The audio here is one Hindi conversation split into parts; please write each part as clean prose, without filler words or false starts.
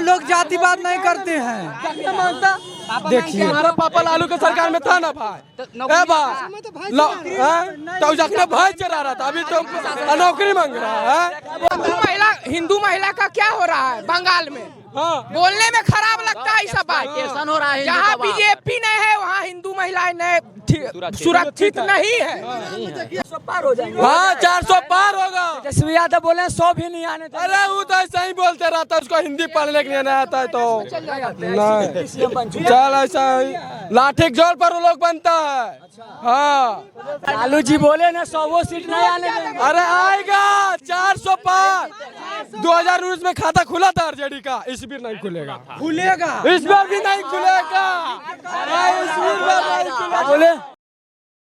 लोग जातिवाद नहीं करते हैं। देखिए हमारा पापा लालू के सरकार में था ना भाई, तो जखने भाई चला रहा था, अभी तो नौकरी मांग रहा है। हिंदू महिला का क्या हो रहा है बंगाल में? हाँ। बोलने में खराब लगता है सब बात। कैसन हो रहा है? जहाँ बीजेपी नहीं है वहाँ हिंदू महिलाएं सुरक्षित नहीं है। 400 पार हो जाएंगे। हाँ 400 पार होगा। तेजस्वी यादव बोले 100 भी नहीं आने देंगे। अरे वो तो ऐसा ही बोलते रहता है, उसको हिंदी पढ़ने के लिए नहीं आता है तो नहीं। चल ऐसा ही लाठी के जोर पर वो लोग बनता है। हाँ लालू जी बोले ना 100 सीट नहीं आने देंगे। अरे आएगा 400 पार। 2019 में खाता खुला था आरजेडी का, इस बार नहीं खुलेगा। इस बार भी नहीं खुलेगा। बोले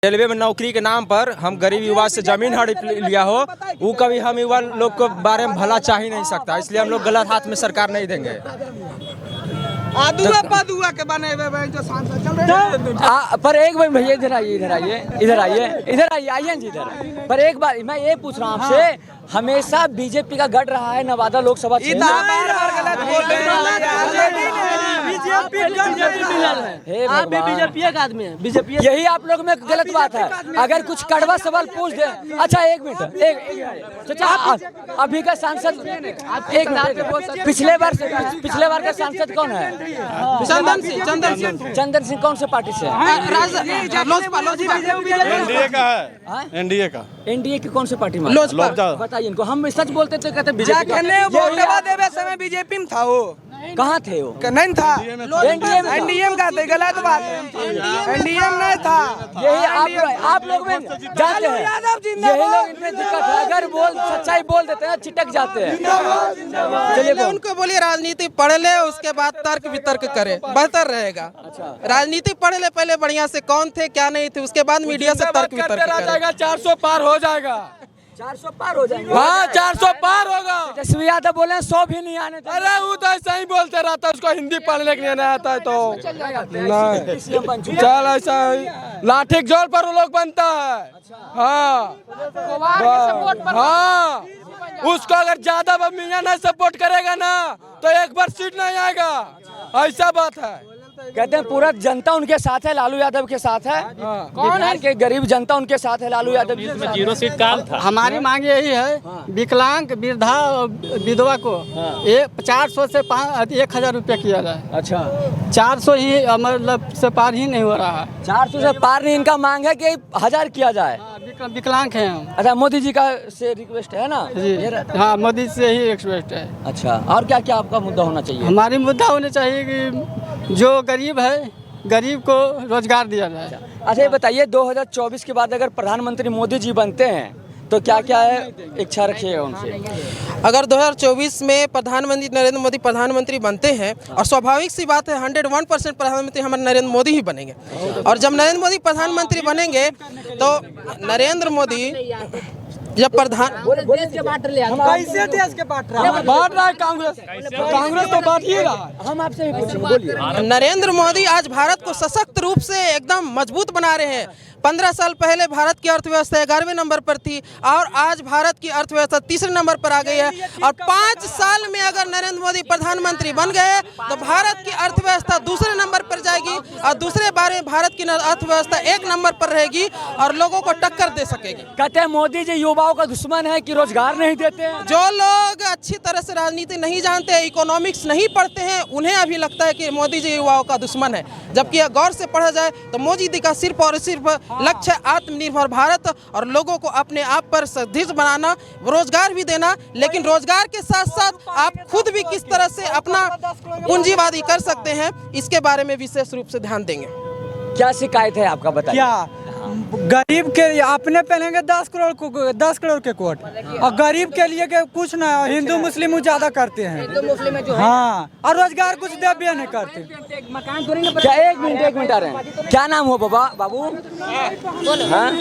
रेलवे में नौकरी के नाम पर हम गरीब युवा से जमीन हड़प लिया हो, वो कभी हम युवा लोग के बारे में भला चाह ही नहीं सकता, इसलिए हम लोग गलत हाथ में सरकार नहीं देंगे। पादुआ के बने हुए जो सांसद चल रहे हैं। पर एक बार भैया इधर आइए आइए जी इधर। पर एक बार मैं ये पूछ रहा हूँ आपसे, हमेशा बीजेपी का गढ़ रहा है नवादा लोकसभा क्षेत्र। बीजेपी का आदमी है, बीजेपी। यही आप लोग में गलत बात है। अगर कुछ कड़वा सवाल पूछ दे। अच्छा एक मिनट, एक अभी का सांसद एक मिनट, पिछले बार का सांसद कौन है? चंदन सिंह कौन से पार्टी से? एनडीए की कौन से पार्टी में? बताइए इनको। हम सच बोलते थे, कहते बीजेपी में था वो। कहाँ थे वो? नहीं था एनडीएम का थे। गलत बात है, एनडीएम नहीं था। यही आप लोग में जाते हैं, यही लोग इनमें दिक्कत है। अगर सच्चाई बोल देते हैं चिटक जाते हैं। चलिए उनको बोलिए राजनीति पढ़ ले, उसके बाद तर्क वितर्क करे, बेहतर रहेगा। राजनीति पढ़ ले पहले बढ़िया से, कौन थे क्या नहीं थे, उसके बाद मीडिया से तर्क वितर्क जाएगा। 400 पार हो जाएगा। 400 पार हो जाएंगे। हाँ 400 पार होगा। तेजस्वी यादव बोले 100 भी नहीं आने देंगे। अरे वो तो ऐसा ही बोलते रहता है, उसको हिंदी पढ़ने के लिए नहीं आता है तो नहीं। चल ऐसा ही लाठी के जोर पर वो लोग बनता है। हाँ हाँ, उसको अगर ज्यादा मियां नहीं सपोर्ट करेगा ना तो एक बार सीट नहीं आएगा, ऐसा बात है। कहते हैं पूरा जनता उनके साथ है, लालू यादव के साथ है। कौन है के गरीब जनता उनके साथ है, लालू यादव जी। 0 सीट काम था। हमारी मांग यही है, विकलांग वृद्धा और विधवा को 400 से 1000 रुपया किया जाए। अच्छा 400 ही मतलब से पार ही नहीं हो रहा। 400 से पार नहीं, इनका मांग है कि 1000 किया जाए। विकलांग है हम। अच्छा मोदी जी का से रिक्वेस्ट है ना? जी हाँ, मोदी से ही रिक्वेस्ट है। अच्छा और क्या क्या आपका मुद्दा होना चाहिए? हमारी मुद्दा होना चाहिए कि जो गरीब है, गरीब को रोजगार दिया जाए। अच्छा ये बताइए, 2024 के बाद अगर प्रधानमंत्री मोदी जी बनते हैं तो क्या क्या है इच्छा रखिएगा उनसे? अगर 2024 में प्रधानमंत्री नरेंद्र मोदी प्रधानमंत्री बनते हैं, और स्वाभाविक सी बात है 101% प्रधानमंत्री हमारे नरेंद्र मोदी ही बनेंगे। और जब नरेंद्र मोदी प्रधानमंत्री बनेंगे तो नरेंद्र मोदी जब प्रधान कैसे देश के बांट रहा है? बांट रहा है कांग्रेस तो बांट ही रहा है। हम आपसे भी पूछेंगे, बोलिए। नरेंद्र मोदी आज भारत को सशक्त रूप से एकदम मजबूत बना रहे हैं। 15 साल पहले भारत की अर्थव्यवस्था 11वें नंबर पर थी और आज भारत की अर्थव्यवस्था 3रे नंबर पर आ गई है। और 5 साल में अगर नरेंद्र मोदी प्रधानमंत्री बन गए तो भारत की अर्थव्यवस्था 2रे नंबर पर जाएगी और दूसरे बार में भारत की अर्थव्यवस्था 1 नंबर पर रहेगी और लोगों को टक्कर दे सकेगी। कहते हैं मोदी जी युवाओं का दुश्मन है कि रोजगार नहीं देते हैं। जो लोग अच्छी तरह से राजनीति नहीं जानते, इकोनॉमिक्स नहीं पढ़ते हैं, उन्हें अभी लगता है कि मोदी जी युवाओं का दुश्मन है। जबकि गौर से पढ़ा जाए तो मोदी जी का सिर्फ और सिर्फ लक्ष्य आत्मनिर्भर भारत और लोगों को अपने आप पर सदृढ़ बनाना, रोजगार भी देना, लेकिन रोजगार के साथ साथ आप खुद भी किस तरह से अपना पूंजीवादी कर सकते हैं, इसके बारे में विशेष रूप से ध्यान देंगे। क्या शिकायत है आपका, बताइए। क्या गरीब के अपने पहनेंगे 10 करोड़ के कोट, और गरीब के लिए के कुछ ना, हिंदू मुस्लिम ज्यादा करते हैं। हाँ, और रोजगार कुछ देवे नहीं करते। क्या एक मिनट आ रहे हैं। क्या नाम हो बाबू? हाँ?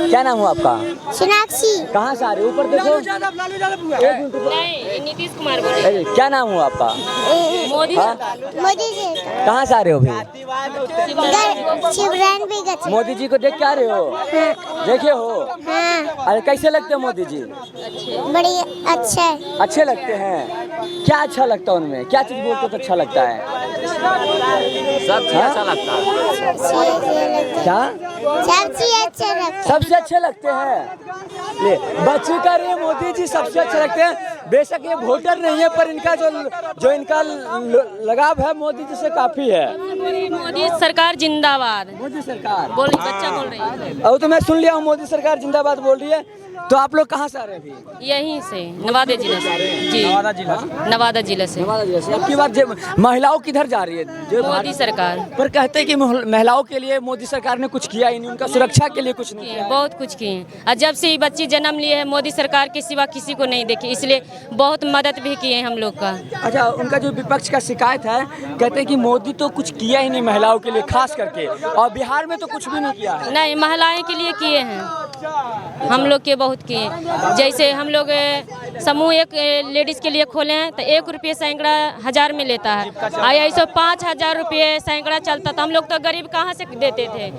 क्या नाम हो आपका? सोनाक्षी। कहाँ से आ रहे हो? ऊपर देखो। नीतीश कुमार बोले। क्या नाम हो आपका? मोदी जी। कहाँ से आ रहे हो भाई? शिवरान भी गए। मोदी जी को देख के आ रहे हो? देखे हो? हाँ। अरे कैसे लगते हैं मोदी जी? बड़ी अच्छे लगते हैं। क्या अच्छा लगता है उनमें, क्या चीज बोलते तो अच्छा लगता है? सब चीज अच्छा लगता है। क्या सब चीज अच्छा लगता है। सबसे अच्छे लगते हैं? ये बच्ची कह रही है मोदी जी सबसे अच्छे लगते हैं। बेशक ये वोटर नहीं है, पर इनका जो इनका लगाव है मोदी जी से काफी है। मोदी सरकार जिंदाबाद। मोदी सरकार बोल बच्चा बोल रही है। अब तो मैं सुन लिया हूँ मोदी सरकार जिंदाबाद बोल रही है। तो आप लोग कहाँ से आ रहे हैं अभी? यहीं से नवादा जिले से जी, नवादा जिला से। नवादा जिले से। अब की बात महिलाओं किधर जा रही है? जो मोदी सरकार पर कहते हैं कि महिलाओं के लिए मोदी सरकार ने कुछ किया ही नहीं, उनका सुरक्षा के लिए कुछ नहीं किए, किया। बहुत कुछ किए। और जब से ये बच्ची जन्म लिए है मोदी सरकार के सिवा किसी को नहीं देखी, इसलिए बहुत मदद भी किए हम लोग का। अच्छा, उनका जो विपक्ष का शिकायत है, कहते हैं कि मोदी तो कुछ किया ही नहीं महिलाओं के लिए खास करके, और बिहार में तो कुछ भी नहीं किया है। नहीं, महिलाएं के लिए किए हैं, हम लोग के बहुत किए। जैसे हम लोग समूह एक लेडीज के लिए खोले हैं तो 1 रुपये सैकड़ा 1000 में लेता है, और ऐसे 5000 रुपये सैकड़ा चलता। तो हम लोग तो गरीब कहाँ से देते थे?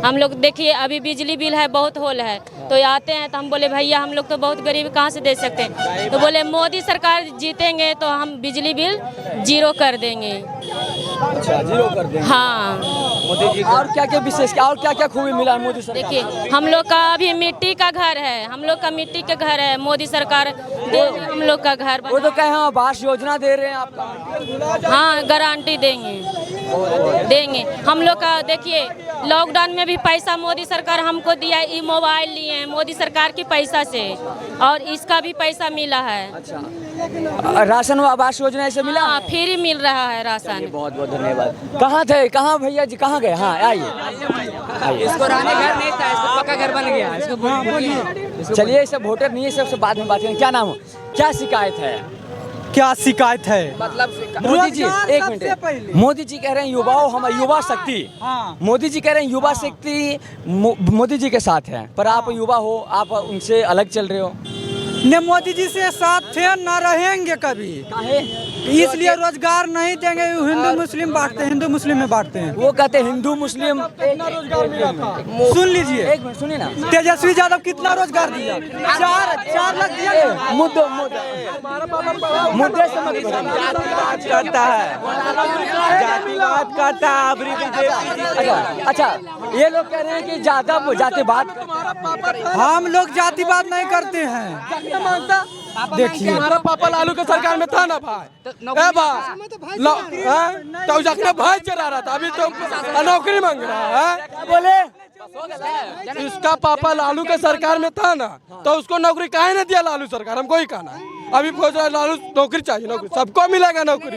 हम लोग देखिए अभी बिजली बिल है, बहुत होल है, तो आते हैं तो हम बोले भैया हम लोग तो बहुत गरीब कहाँ से दे सकते हैं? तो बोले मोदी सरकार जीतेंगे तो हम बिजली बिल 0 कर देंगे। अच्छा, 0 कर देंगे। हाँ, मोदी जी और क्या क्या विशेष, और क्या क्या खूबी मिला मोदी सरकार? देखिए हम लोग का अभी मिट्टी का घर है, हम लोग का मिट्टी के घर है, मोदी सरकार दे हम लोग का घर वो तो कहे हाँ आवास योजना दे रहे हैं आपका। हाँ, गारंटी देंगे हम लोग का। देखिए लॉकडाउन में भी पैसा मोदी सरकार हमको दिया है, ई मोबाइल लिए हैं मोदी सरकार के पैसा से, और इसका भी पैसा मिला है। अच्छा, राशन व आवास योजना ऐसे मिला? हाँ, फ्री मिल रहा है राशन। बहुत बहुत धन्यवाद। कहाँ थे, कहाँ भैया जी, कहाँ गए? हाँ आइए आइए। इसको रानी घर नहीं था, इसको पक्का घर बन गया। इसको चलिए, इसे वोटर नहीं है, सबसे बाद में बात करें। क्या नाम हो, क्या शिकायत है? क्या शिकायत है? मतलब मोदी जी एक मिनट, मोदी जी कह रहे हैं युवाओं हम युवा शक्ति। हाँ। मोदी जी कह रहे हैं युवा शक्ति मोदी जी के साथ है, पर आप युवा हो, आप उनसे अलग चल रहे हो। ने मोदी जी से साथ थे, न रहेंगे कभी। काहे? इसलिए रोजगार नहीं देंगे, हिंदू मुस्लिम बांटते हैं, हिंदू मुस्लिम में बांटते हैं। वो कहते हैं हिंदू मुस्लिम। सुन लीजिए, एक मिनट सुनिए ना। तेजस्वी यादव कितना रोजगार दिया? 4 लाख दिया। मुद्दे से मत करता है, जातिवाद करता है। अच्छा, ये लोग कह रहे हैं कि ज्यादा जातिवाद। हम लोग जातिवाद नहीं करते हैं। देखिए हमारा पापा लालू के सरकार में था ना भाई, तो जाके भाई चला रहा था, अभी तो नौकरी मांग रहा है। बोले इसका पापा लालू के सरकार में था ना, तो उसको नौकरी काहे नहीं दिया लालू सरकार? हमको ही कहना है। अभी खोज रहा है लालू नौकरी चाहिए, नौकरी सबको मिलेगा नौकरी।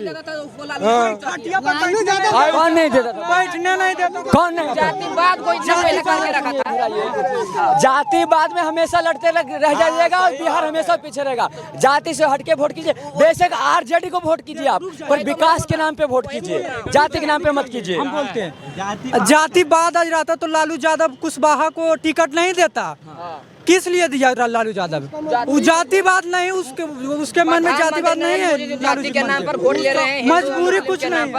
कौन नहीं देता था? बैठने नहीं देता। कौन नहीं? जातिवाद को इतना पहले करके रखा था। जातिवाद में हमेशा लड़ते रह जाइएगा और बिहार हमेशा पीछे रहेगा। जाति से हटके वोट कीजिए, बेशक आरजेडी को वोट कीजिए आप, पर विकास के नाम पे वोट कीजिए, जाति के नाम पे मत कीजिए। हम बोलते हैं जातिवाद आज रहता तो लालू यादव कुशवाहा को टिकट नहीं देता। किस लिए दिया लालू यादव? वो जातिवाद नहीं, उसके मन में जातिवाद नहीं है। जाति के नाम पर वोट ले रहे हैं, मजबूरी कुछ नहीं।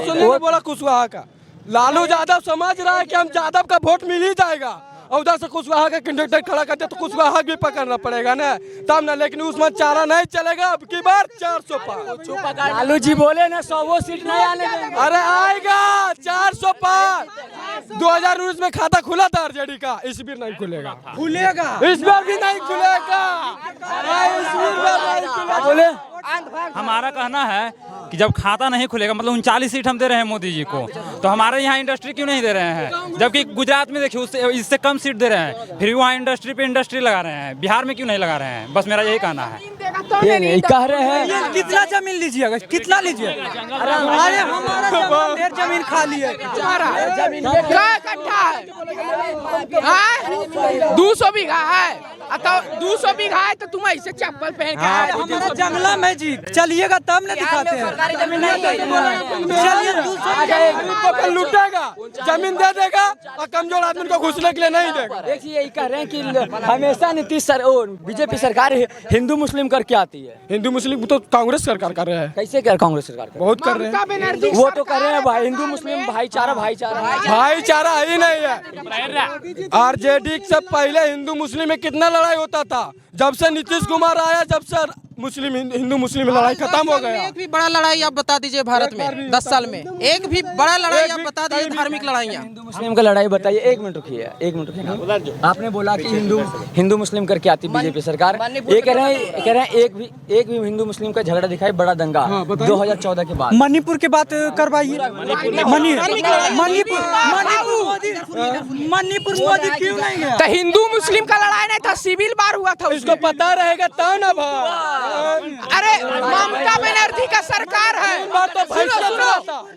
सुनने को बोला कुशवाहा का, लालू यादव समझ रहा है कि हम यादव का वोट मिल ही जाएगा, और उधर से कुशवाहा का कैंडिडेट खड़ा करते तो कुशवाहा भी पकड़ना पड़ेगा ना, तब ना। लेकिन उसमें चारा नहीं चलेगा। अब की बार 400 पार लालू जी बोले ना 100 सीट नहीं आने देंगे। अरे आएगा 400 पार। 2019 में खाता खुला था आरजेडी का, इस बार नहीं खुलेगा। इस बार भी नहीं खुलेगा। बोले हमारा कहना है कि जब खाता नहीं खुलेगा, मतलब 39 सीट हम दे रहे हैं मोदी जी को, तो हमारे यहाँ इंडस्ट्री क्यों नहीं दे रहे हैं? जबकि गुजरात में देखिए उससे इससे कम सीट दे रहे हैं, फिर वहाँ इंडस्ट्री पे इंडस्ट्री लगा रहे हैं। बिहार में क्यों नहीं लगा रहे हैं? बस मेरा यही कहना है। ये नहीं कह रहे हैं। कितना जमीन लीजिएगा? कितना लीजिए? अरे हमारा जमीन खाली है। 200 बीघा है, 200 बीघा है तो तुम ऐसे चप्पल पहन के आए। हमारा जंगला में जी, चलिएगा तब न दिखाते हैं। चलिए लूटेगा, जमीन दे देगा और कमजोर आदमी को घुसने के लिए नहीं देगा। देखिए यही कह रहे हैं कि हमेशा नीतीश बीजेपी सरकार हिंदू मुस्लिम करके आती है। हिंदू मुस्लिम तो कांग्रेस सरकार कर रहे हैं। कैसे कर कांग्रेस सरकार बहुत कर रहे हैं। वो तो कर रहे हैं भाई, हिंदू मुस्लिम भाईचारा भाईचारा ही नहीं है। आरजेडी से पहले हिंदू मुस्लिम में कितना लड़ाई होता था। जब से नीतीश कुमार आया, जब से मुस्लिम हिंदू मुस्लिम लड़ाई खत्म हो गया। एक भी बड़ा लड़ाई आप बता दीजिए भारत में 10 साल में, एक भी बड़ा लड़ाई आप बता दीजिए, धार्मिक लड़ाइयाँ। हिंदू मुस्लिम का लड़ाई बताइए। एक मिनट रुकिए, एक मिनट रुकिए। आपने बोला कि हिंदू मुस्लिम करके आती बीजेपी सरकार, ये कह रहे हैं एक भी हिंदू मुस्लिम का झगड़ा दिखाई, बड़ा दंगा 2014 के बाद। मणिपुर की बात करवाइए। मणिपुर मोदी क्यों नहीं गया? तो हिंदू मुस्लिम का लड़ाई नहीं था, सिविल वार हुआ था। इसको पता रहेगा तब ना भाई। अरे ममता बनर्जी का सरकार है, सुनो,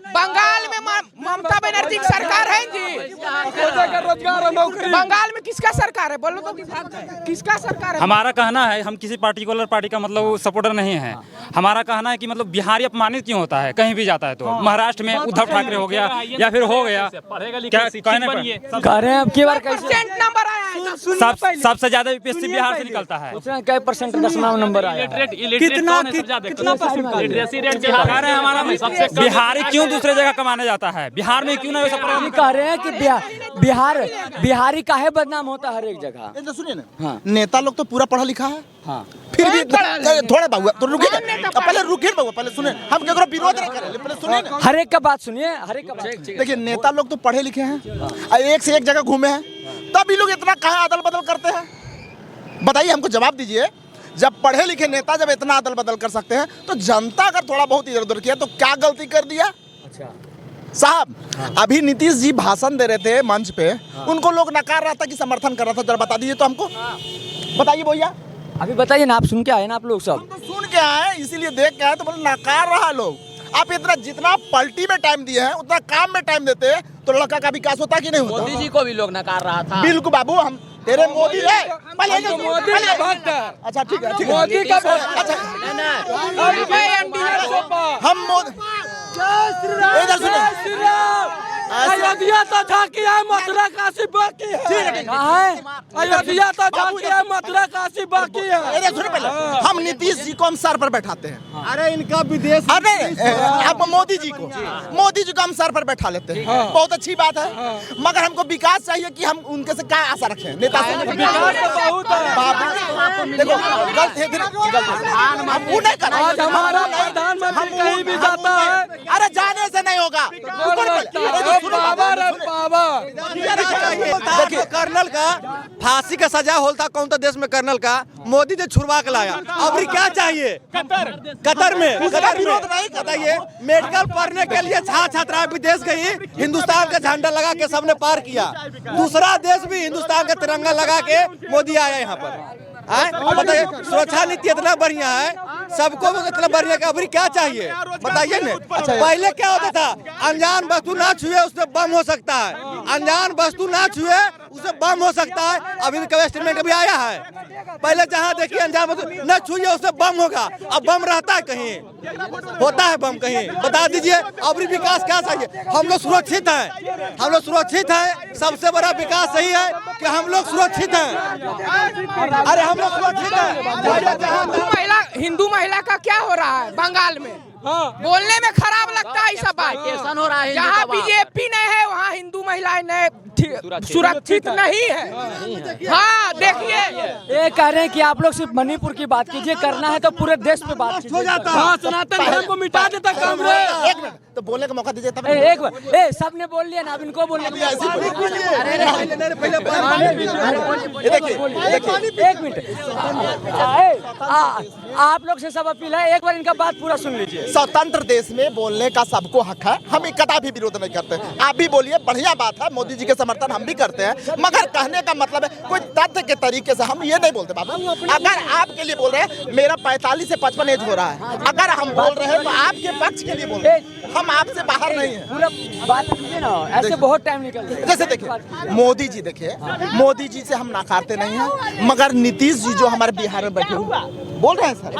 बंगाल में ममता बनर्जी की सरकार है जी। रोजगार और नौकरी बंगाल में किसका सरकार है, बोलो तो किसका सरकार है? हमारा कहना है, हम किसी पार्टिकुलर पार्टी का मतलब सपोर्टर नहीं है। हमारा कहना है कि मतलब बिहारी अपमानित क्यों होता है कहीं भी जाता है तो। महाराष्ट्र में उद्धव ठाकरे हो गया या फिर हो गया, क्या कहने पर कह रहे हैं अब की बार कैसे नंबर आया है? सबसे ज्यादा यूपीएससी बिहार से निकलता है। कई % 10वां नंबर आया है? कितना हमारा बिहारी क्यों दूसरे जगह कमाने जाता है, बिहार में क्यों ना वैसा ये कह रहे हैं कि बिहारी काहे बदनाम होता है हर एक जगह। सुनिए ना, हाँ। नेता लोग तो पूरा पढ़ा लिखा है, हाँ। फिर भी थोड़ा बाबू तो रुकिए, पहले रुकिए बाबू, पहले सुने, हम केकरो विरोध नहीं करें, पहले सुनिए ना। हर एक का बात सुनिए, हर एक का बात। देखिए नेता लोग तो पढ़े लिखे हैं और एक से एक जगह घूमे हैं, तब ये लोग इतना कहाँ अदल बदल करते हैं? बताइए, हमको जवाब दीजिए। जब पढ़े लिखे नेता जब इतना अदल बदल कर सकते हैं तो जनता अगर थोड़ा बहुत इधर उधर किया तो क्या गलती कर दिया? अच्छा साहब, अभी नीतीश जी भाषण दे रहे थे मंच पे, उनको लोग नकार रहा था कि समर्थन कर रहा था, जरा बता दीजिए तो हमको, बताइए भैया। अभी बताइए ना, आप सुन के आए ना आप लोग सब? हम तो सुन के आए, इसीलिए देख के आए, तो बोले नकार रहा लोग। आप इतना जितना पलटी में टाइम दिए हैं उतना काम में टाइम देते तो लड़का का विकास होता कि नहीं होता? मोदी जी को भी लोग नकार रहा था। बिल्कुल बाबू, हम तेरे मोदी है, मोदी का भक्त है। अच्छा ठीक है, मोदी का अच्छा हम इधर सुने, अयोध्या तो झांकी है, मथुरा काशी बाकी है। अयोध्या तो झांकी है, मथुरा काशी बाकी है। इधर सुने पहले, हम नीतीश जी को हम सर पर बैठाते हैं। अरे इनका विदेश, अरे आप मोदी जी को हम सर पर बैठा लेते हैं, बहुत अच्छी बात है, मगर हमको विकास चाहिए कि हम उनके से क्या आशा रखें? नेता से विकास तो बहुत है। बाबू देखो, गलत है, हम वो नहीं कर। आज हमारा प्रधानमंत्री कहीं भी जाता है, अरे जाने से नहीं होगा। देखिए, कर्नल का फांसी का सजा होता कौन सा देश में? कर्नल का मोदी ने छुड़वा के लाया। अब क्या चाहिए? कतर में विरोध नहीं बताइए। मेडिकल पढ़ने के लिए छात्राएं विदेश गई, हिंदुस्तान का झंडा लगा के सबने पार किया। दूसरा देश भी हिंदुस्तान का तिरंगा लगा के मोदी आया यहाँ पर। बताइए, सुरक्षा नीति इतना बढ़िया है, सबको इतना बढ़िया का अभी क्या चाहिए बताइए ना। पहले क्या होता था? अनजान वस्तु ना छुए उससे बम हो सकता है, अनजान वस्तु ना छुए उसे बम हो सकता है। अभी स्टेटमेंट अभी आया है, पहले जहाँ देखिए अनजान वस्तु न छुए उससे बम होगा, अब बम रहता है कहीं, होता है बम कहीं? बता दीजिए। अभी विकास क्या चाहिए? हम लोग सुरक्षित हैं, हम लोग सुरक्षित हैं। सबसे बड़ा विकास यही है कि हम लोग सुरक्षित हैं। अरे हम लोग सुरक्षित हैं। हिंदू महिला का क्या हो रहा है बंगाल में? बोलने में खराब लगता है सब बात हो रहा है। जहाँ बीजेपी नहीं है वहाँ हिंदू महिलाएं सुरक्षित नहीं है। हाँ देखिए, ये कह रहे हैं कि आप लोग सिर्फ मणिपुर की बात कीजिए, करना है तो पूरे देश पे बात हो जाता है। सनातन धर्म को मिटा देता कांग्रेस। एक मिनट तो बोलने का मौका दीजिए तब। एक सबने बोल लिया ना, अब इनको बोलने का। एक मिनट, आप लोग से सब अपील है, एक बार इनका बात पूरा सुन लीजिए। स्वतंत्र देश में बोलने का सबको हक है, हम कदापि विरोध नहीं करते। आप भी बोलिए, बढ़िया बात है, मोदी जी के समर्थन हम भी करते हैं, मगर कहने का मतलब है कोई तथ्य के तरीके से हम ये नहीं बोलते। बाबू, अगर आपके लिए बोल रहे हैं, मेरा 45 से 55 एज हो रहा है, अगर हम बोल रहे हैं तो आपके पक्ष के लिए बोल रहे हैं, हम आपसे बाहर नहीं है। पूरा बात कीजिए ना, ऐसे बहुत टाइम निकल रहा है। जैसे देखिए मोदी जी, देखिए मोदी जी से हम नकारते नहीं हैं, मगर नीतीश जी जो हमारे बिहार में बैठे हुए बोल रहे हैं सर,